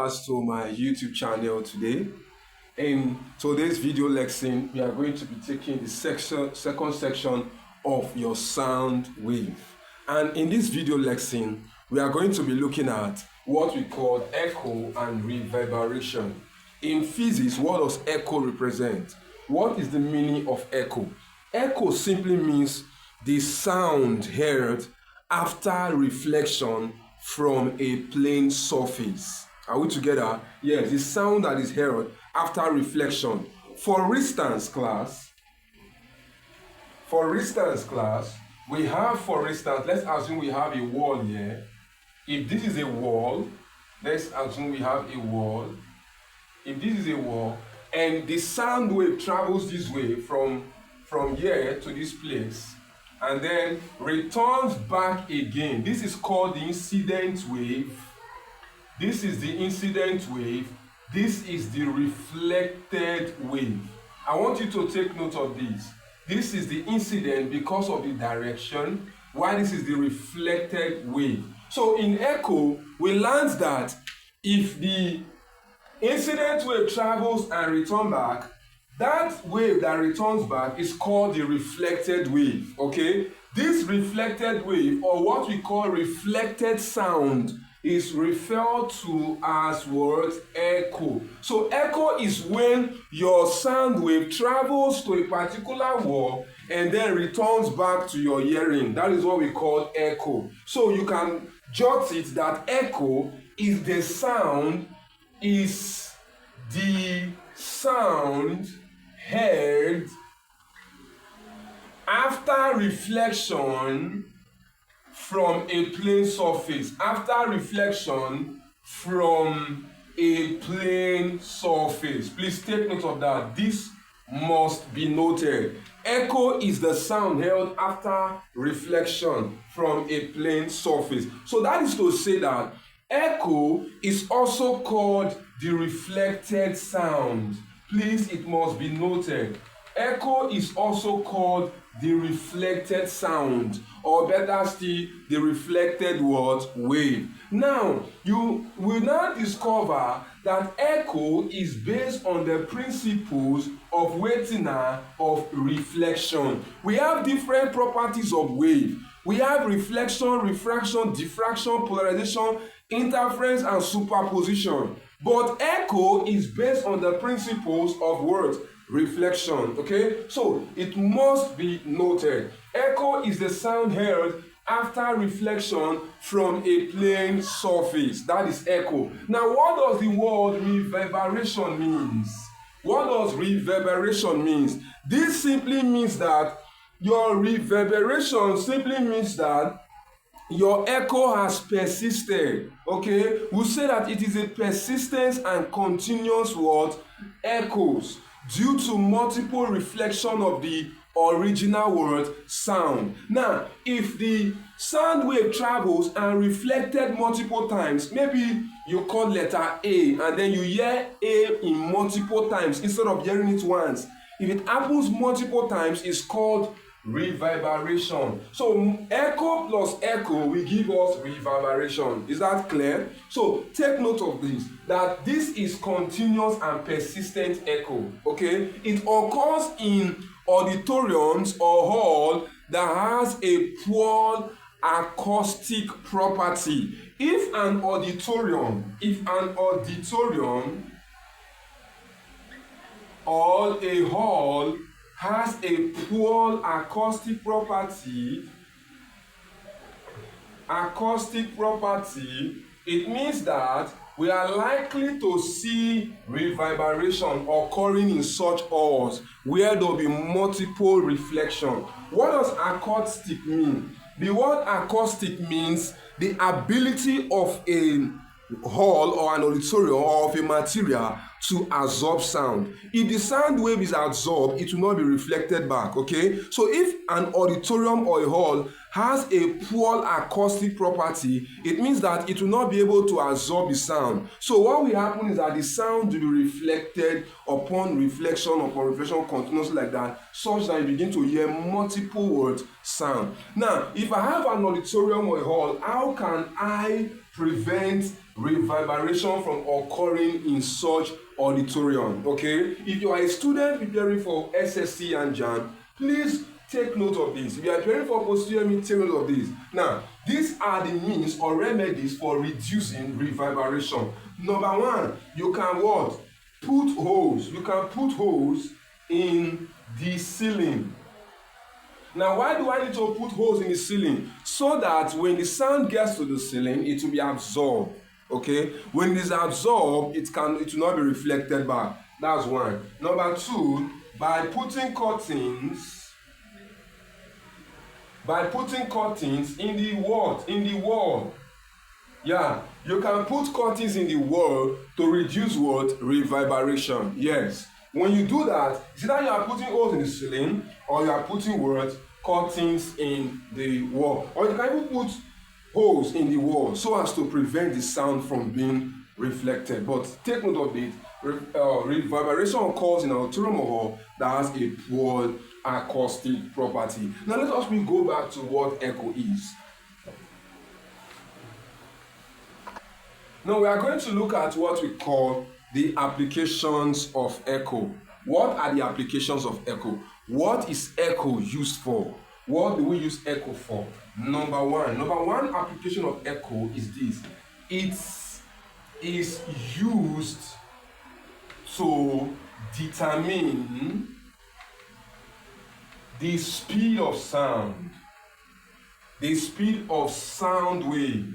To my YouTube channel today. In today's video lesson, we are going to be taking the second section of your sound wave. And in this video lesson, we are going to be looking at what we call echo and reverberation. In physics, what does echo represent? What is the meaning of echo? Echo simply means the sound heard after reflection from a plane surface. Are we together? Yes, the sound that is heard after reflection. For instance, class, we have, let's assume we have a wall here. If this is a wall, let's assume we have a wall. If this is a wall, and the sound wave travels this way from here to this place, and then returns back again. This is called the incident wave. This is the incident wave. This is the reflected wave. I want you to take note of this. This is the incident because of the direction, while this is the reflected wave. So in echo, we learned that if the incident wave travels and returns back, that wave that returns back is called the reflected wave. Okay? This reflected wave, or what we call reflected sound, is referred to as what? Echo. So echo is when your sound wave travels to a particular wall and then returns back to your hearing. That is what we call echo. So you can jot it that echo is the sound heard after reflection from a plane surface. After reflection from a plane surface. Please take note of that. This must be noted. Echo is the sound held after reflection from a plane surface. So that is to say that echo is also called the reflected sound. Please, it must be noted. Echo is also called the reflected sound, or better still, the reflected what? Wave. Now, you will now discover that echo is based on the principles of of reflection. We have different properties of wave. We have reflection, refraction, diffraction, polarization, interference, and superposition. But echo is based on the principles of what? Reflection. Okay, so it must be noted. Echo is the sound heard after reflection from a plane surface. That is echo. Now, what does the word reverberation means? What does reverberation means? This simply means that your reverberation simply means that your echo has persisted. Okay, we say that it is a persistence and continuous what? Echoes, due to multiple reflection of the original word sound. Now, if the sound wave travels and reflected multiple times, maybe you call letter A and then you hear A in multiple times instead of hearing it once. If it happens multiple times, it's called reverberation. So echo plus echo will give us reverberation. Is that clear? So take note of this, that this is continuous and persistent echo. Okay, it occurs in auditoriums or hall that has a poor acoustic property. If an auditorium or a hall has a poor acoustic property, it means that we are likely to see reverberation occurring in such halls where there will be multiple reflection. What does acoustic mean? The word acoustic means the ability of a hall or an auditorium or of a material to absorb sound. If the sound wave is absorbed, it will not be reflected back. Okay, so if an auditorium or a hall has a poor acoustic property, it means that it will not be able to absorb the sound. So what will happen is that the sound will be reflected upon reflection continuously like that, such that you begin to hear multiple words sound. Now, if I have an auditorium or a hall, how can I prevent reverberation from occurring in such auditorium. Okay, if you are a student preparing for SSC and JAM, please take note of this. If you are preparing for posterior mid, take note of this. Now, these are the means or remedies for reducing reverberation. Number one, you can what? Put holes. You can put holes in the ceiling. Now, why do I need to put holes in the ceiling? So that when the sound gets to the ceiling, it will be absorbed. Okay? When it is absorbed, it will not be reflected back. That's one. Number two, by putting curtains in the what? In the wall. Yeah, you can put curtains in the wall to reduce what? Reverberation. Yes. When you do that, see that you are putting holes in the ceiling, or you are putting what? Curtains in the wall. Or you can even put holes in the wall so as to prevent the sound from being reflected. But take note of it. Reverberation occurs in an auditorium hall that has a poor acoustic property. Now let us go back to what echo is. Now we are going to look at what we call the applications of echo. What are the applications of echo? What is echo used for? What do we use echo for? Number one application of echo is this. It is used to determine the speed of sound. The speed of sound wave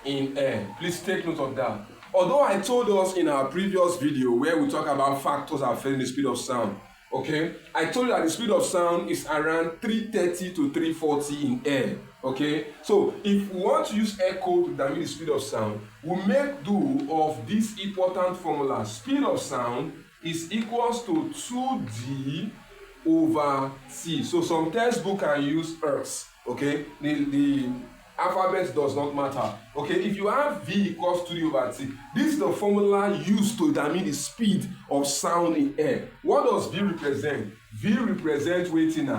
in air. Please take note of that. Although I told us in our previous video where we talk about factors affecting the speed of sound, okay, I told you that the speed of sound is around 330 to 340 in air. Okay, so if we want to use echo to determine the speed of sound, we make do of this important formula. Speed of sound is equals to 2d over t. So some textbook can use hertz. Okay, the alphabet does not matter. Okay, if you have v equals 2d over t, this is the formula used to determine the speed of sound in air. What does v represent? V represents weighting,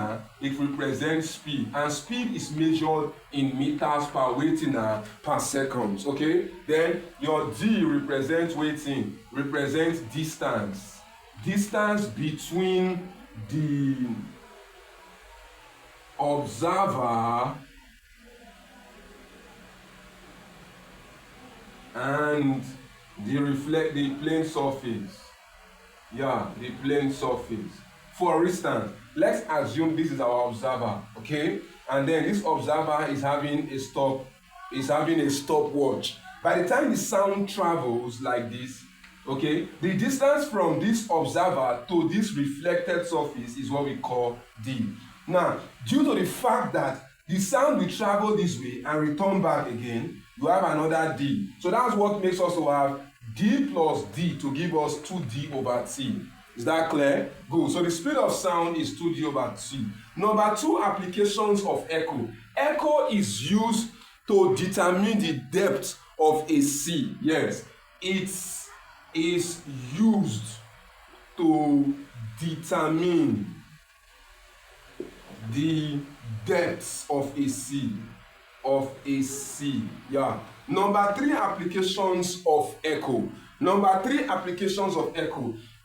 it represents speed, and speed is measured in meters per weighting per seconds. Okay, then your d represents weighting, represents distance between the observer and the plane surface. Yeah, the plane surface. For instance, let's assume this is our observer, okay? And then this observer is having a stopwatch. By the time the sound travels like this, okay, the distance from this observer to this reflected surface is what we call d. Now, due to the fact that the sound will travel this way and return back again, you have another d. So that's what makes us to have d plus d to give us 2d over t. Is that clear? Good. So the speed of sound is 2d over t. Number two applications of echo. Echo is used to determine the depth of a sea. Yes, it is used to determine the depths of a sea. Yeah. Number three applications of echo.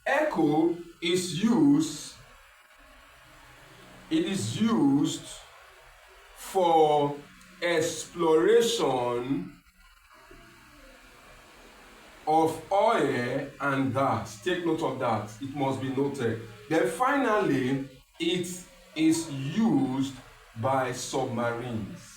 Echo is used for exploration of oil and gas. Take note of that. It must be noted. Then finally, it is used by submarines.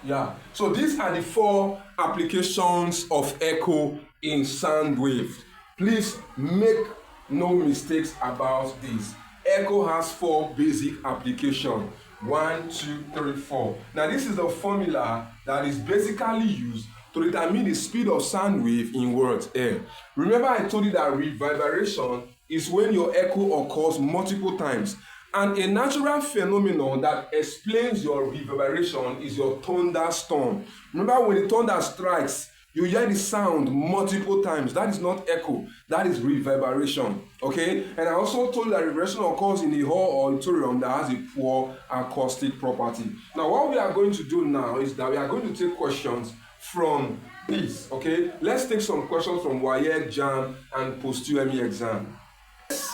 Yeah. So these are the four applications of echo in sound wave. Please make no mistakes about this. Echo has four basic applications. 1, 2, 3, 4. Now this is the formula that is basically used to determine the speed of sound wave in words air. Remember I told you that reverberation is when your echo occurs multiple times. And a natural phenomenon that explains your reverberation is your thunderstorm. Remember when the thunder strikes, You hear the sound multiple times. That is not echo. That is reverberation. Okay? And I also told you that reverberation occurs in a hall or auditorium that has a poor acoustic property. Now, what we are going to do now is that we are going to take questions from this. Okay? Let's take some questions from WAEC, JAM, and post-UME exam.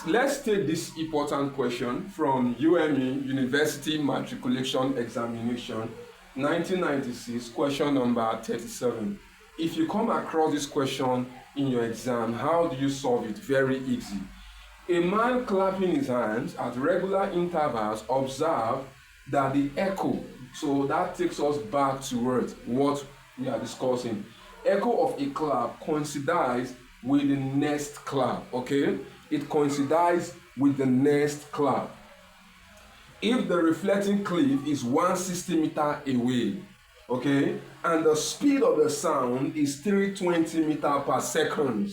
Let's take this important question from UME, University Matriculation Examination, 1996, question number 37. If you come across this question in your exam, how do you solve it? Very easy. A man clapping his hands at regular intervals observe that the echo, so that takes us back to what we are discussing. Echo of a clap coincides with the next clap, okay? It coincides with the next clap. If the reflecting cliff is 160 meters away, okay, and the speed of the sound is 320 meters per second,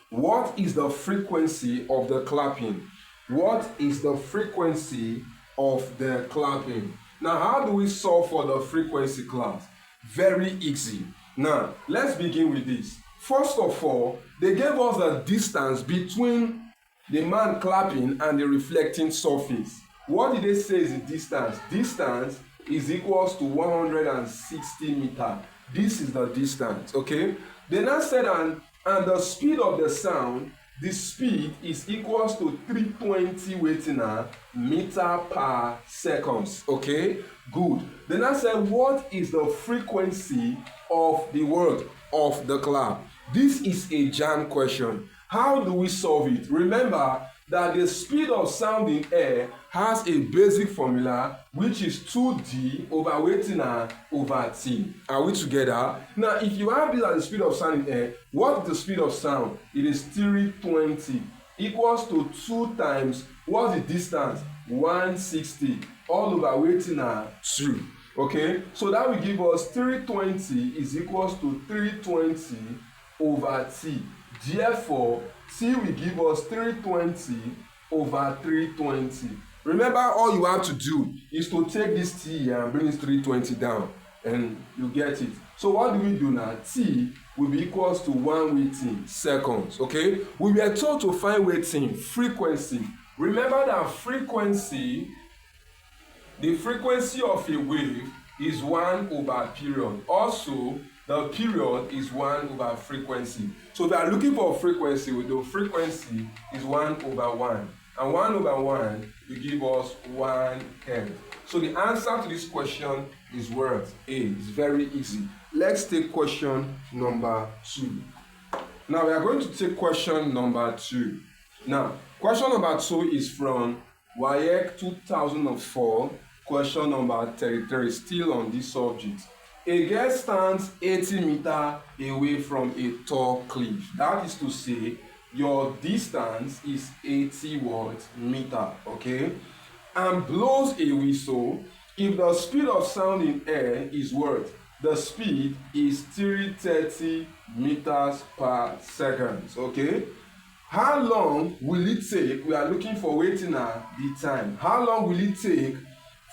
what is the frequency of the clapping? What is the frequency of the clapping? Now, how do we solve for the frequency, class? Very easy. Now, let's begin with this. First of all, they gave us the distance between the man clapping and the reflecting surface. What did they say is the distance? Distance is equals to 160 meters. This is the distance, okay? They now said, and the speed of the sound, the speed is equals to 320 meter per seconds, okay? Good. They now said, what is the frequency of the word of the clap? This is a JAM question. How do we solve it? Remember that the speed of sound in air has a basic formula which is 2d over t. Are we together? Now, if you have this as the speed of sound in air, what is the speed of sound? It is 320 equals to 2 times, what's the distance? 160 all over 2. Okay, so that will give us 320 is equals to 320 over t. Therefore, t will give us 320 over 320. Remember, all you have to do is to take this t here and bring this 320 down, and you get it. So what do we do now? T will be equals to 1 waiting seconds, okay? We were told to find waiting frequency. Remember that frequency, the frequency of a wave is 1 over period. Also, the period is 1 over frequency. So if we are looking for frequency, the frequency is 1 over 1. And 1 over 1 will give us 1 Hz. So the answer to this question is what? A. It's very easy. Let's take question number 2. Now we are going to take question number 2. Now, question number 2 is from WAEC 2004, question number 33, still on this subject. A girl stands 80 meters away from a tall cliff. That is to say, your distance is 80 meters, okay? And blows a whistle. If the speed of sound in air is what? The speed is 330 meters per second, okay? How long will it take? We are looking for waiting at the time. How long will it take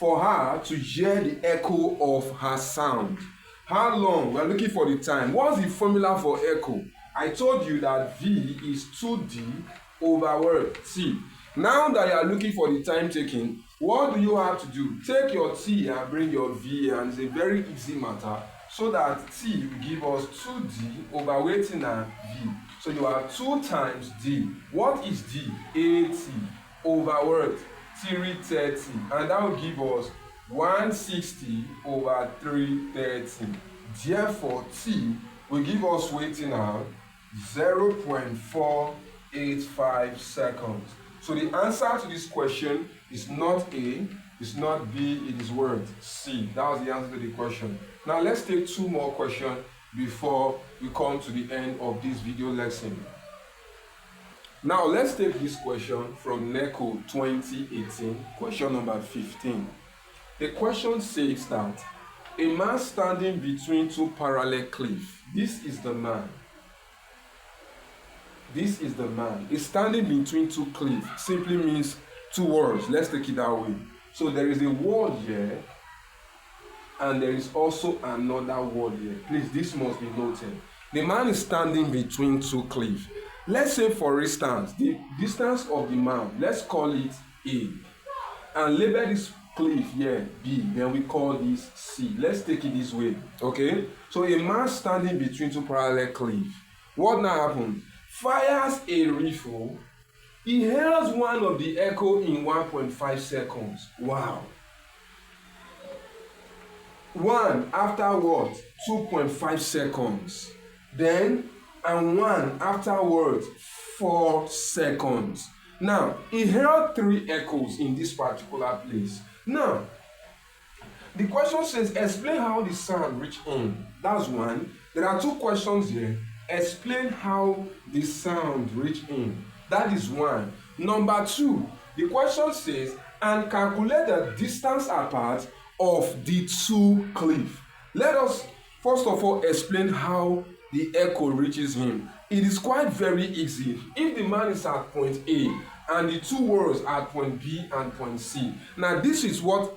for her to hear the echo of her sound? How long? We are looking for the time. What's the formula for echo? I told you that V is 2D over T. Now that you are looking for the time taken, what do you have to do? Take your T and bring your V, and it's a very easy matter, so that T will give us 2D over waiting at V. So you have 2 times D. What is D? 80 over 330, and that will give us 160 over 330. Therefore, T will give us waiting out 0.485 seconds. So the answer to this question is not A, it's not B, it is word C. That was the answer to the question. Now let's take 2 more questions before we come to the end of this video lesson. Now let's take this question from NECO 2018, question number 15. The question says that a man standing between 2 parallel cliffs. This is the man. This is the man. He's standing between 2 cliffs. Simply means 2 words. Let's take it that way. So there is a word here, and there is also another word here. Please, this must be noted. The man is standing between two cliffs. Let's say, for instance, the distance of the man, let's call it A, and label this cliff here B, then we call this C. Let's take it this way, okay? So a man standing between two parallel cliffs. What now happened? Fires a rifle. He hails one of the echo in 1.5 seconds. Wow. One after what? 2.5 seconds. Then, and one afterwards, 4 seconds. Now, he heard 3 echoes in this particular place. Now, the question says, explain how the sound reached him. That's one. There are 2 questions here. Explain how the sound reached him. That is one. Number 2, the question says, and calculate the distance apart of the 2 cliffs. Let us first of all explain how the echo reaches him. It is quite very easy. If the man is at point A and the 2 words at point B and point C. Now this is what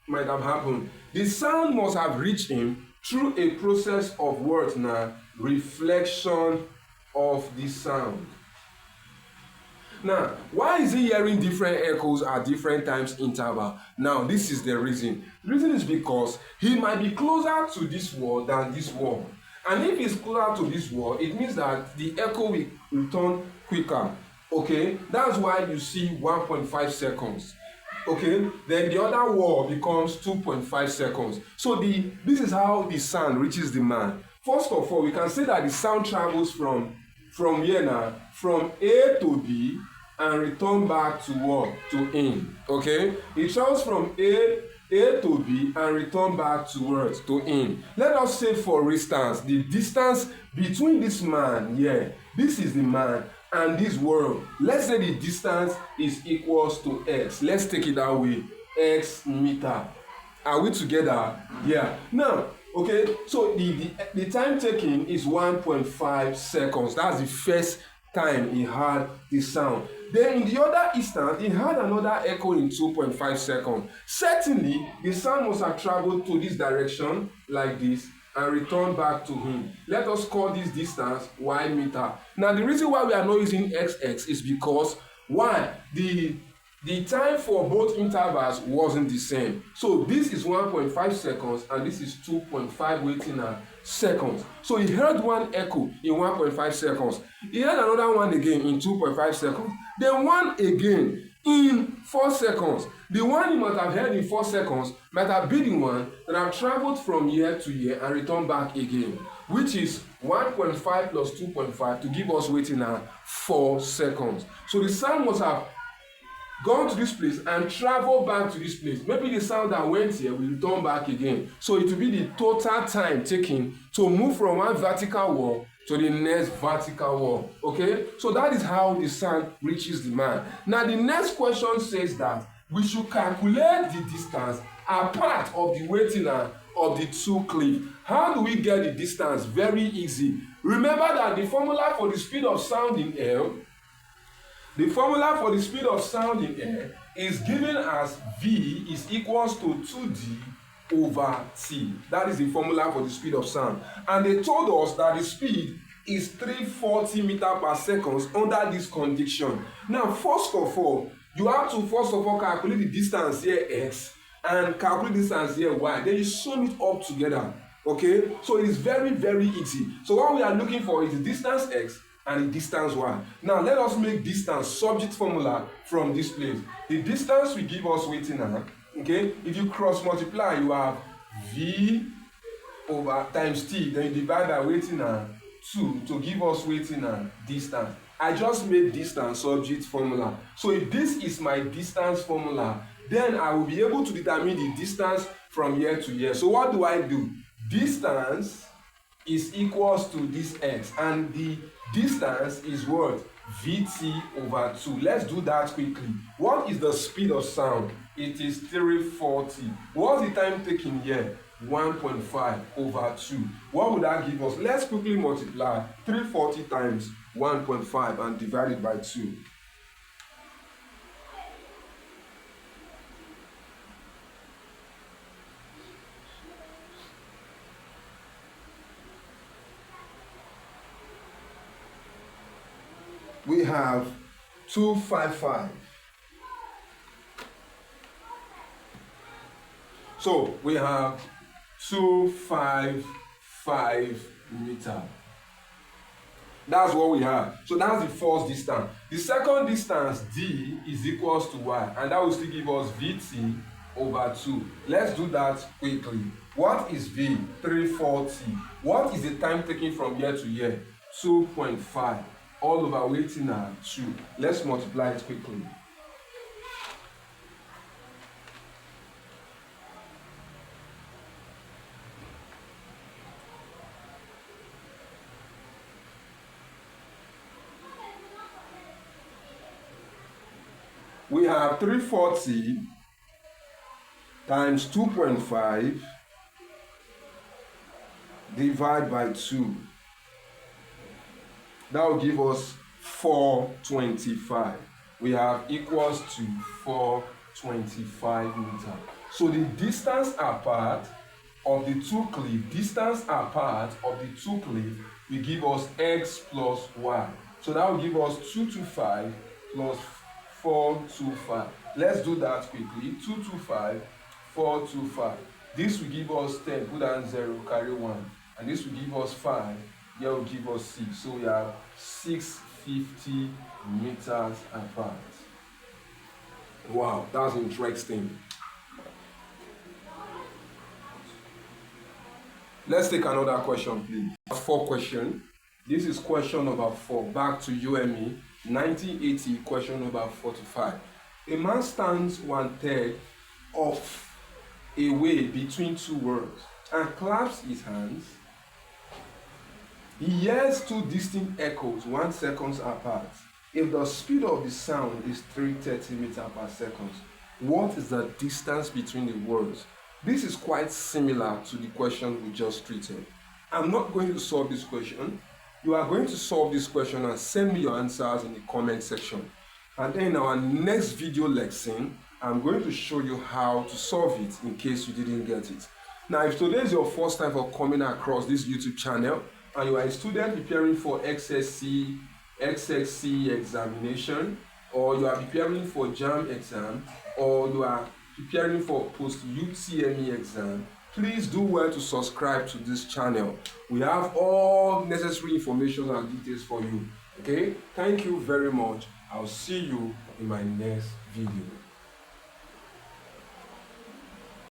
might have happened. The sound must have reached him through a process of what now? Reflection of the sound. Now, why is he hearing different echoes at different times interval? Now, this is the reason. The reason is because he might be closer to this wall than this wall. And if he's closer to this wall, it means that the echo will return quicker. Okay? That's why you see 1.5 seconds. Okay? Then the other wall becomes 2.5 seconds. So this is how the sound reaches the man. First of all, we can say that the sound travels from here now, from A to B, and return back to what? To in. Okay? It travels from A to B and return back to what? To in. Let us say, for instance, the distance between this man here, this is the man, and this world. Let's say the distance is equals to x. Let's take it that way. X meter. Are we together? Yeah. Now, okay, so the time taken is 1.5 seconds. That's the first time he heard the sound. Then in the other instant, he heard another echo in 2.5 seconds. Certainly, the sound must have traveled to this direction like this and returned back to him. Let us call this distance y meter. Now, the reason why we are not using xx is because why? The time for both intervals wasn't the same. So this is 1.5 seconds and this is 2.5 waiting seconds. So he heard one echo in 1.5 seconds. He heard another one again in 2.5 seconds. Then one again in 4 seconds. The one he might have heard in 4 seconds might have been the one that have traveled from here to here and returned back again, which is 1.5 plus 2.5 to give us waiting 4 seconds. So the sound must have gone to this place and travel back to this place. Maybe the sound that went here will return back again. So it will be the total time taken to move from one vertical wall to the next vertical wall. Okay? So that is how the sound reaches the man. Now the next question says that we should calculate the distance apart of the waiting of the 2 cliffs. How do we get the distance? Very easy. Remember that the formula for the speed of sound in air, the formula for the speed of sound in air is given as V is equals to 2D over T. That is the formula for the speed of sound. And they told us that the speed is 340 meters per second under this condition. Now, first of all, you have to calculate the distance here x and calculate the distance here y. Then you sum it up together. Okay? So it is very, very easy. So what we are looking for is the distance x and the distance y. Now let us make distance subject formula from this place. The distance will give us waiting okay? If you cross multiply, you have v over times t, then you divide by waiting 2 to give us waiting distance. I just made distance subject formula. So if this is my distance formula, then I will be able to determine the distance from here to here. So what do? Distance is equals to this x, and the distance is what? Vt over 2. Let's do that quickly. What is the speed of sound? It is 340. What's the time taken here? 1.5 over 2. What would that give us? Let's quickly multiply 340 times 1.5 and divide it by 2. we have 255. So we have 255 meters. That's what we have. So that's the first distance. The second distance, D, is equals to Y, and that will still give us VT over 2. Let's do that quickly. What is V? 340. What is the time taken from here to here? 2.5. All over waiting at 2. Let's multiply it quickly. We have 340 times 2.5 divided by 2. That will give us 425. We have equals to 425 meters. So the distance apart of the two cliffs, will give us x plus y. So that will give us 225 plus 425. Let's do that quickly. 225, 425. This will give us 10. Put down 0, carry 1. And this will give us 5. Here will give us 6. So we have 650 meters apart. Wow, that's interesting. Let's take another question, please. 4 question. This is question number 4. Back to UME. 1980, question number 45. A man stands 1/3 of a way between two words and claps his hands. He hears 2 distinct echoes 1 second apart. If the speed of the sound is 330 meters per second, what is the distance between the words? This is quite similar to the question we just treated. I'm not going to solve this question. You are going to solve this question and send me your answers in the comment section. And then in our next video lesson, I'm going to show you how to solve it in case you didn't get it. Now, if today is your first time for coming across this YouTube channel and you are a student preparing for XSC examination, or you are preparing for JAM exam, or you are preparing for post-UTME exam, please do well to subscribe to this channel. We have all necessary information and details for you. Okay? Thank you very much. I'll see you in my next video.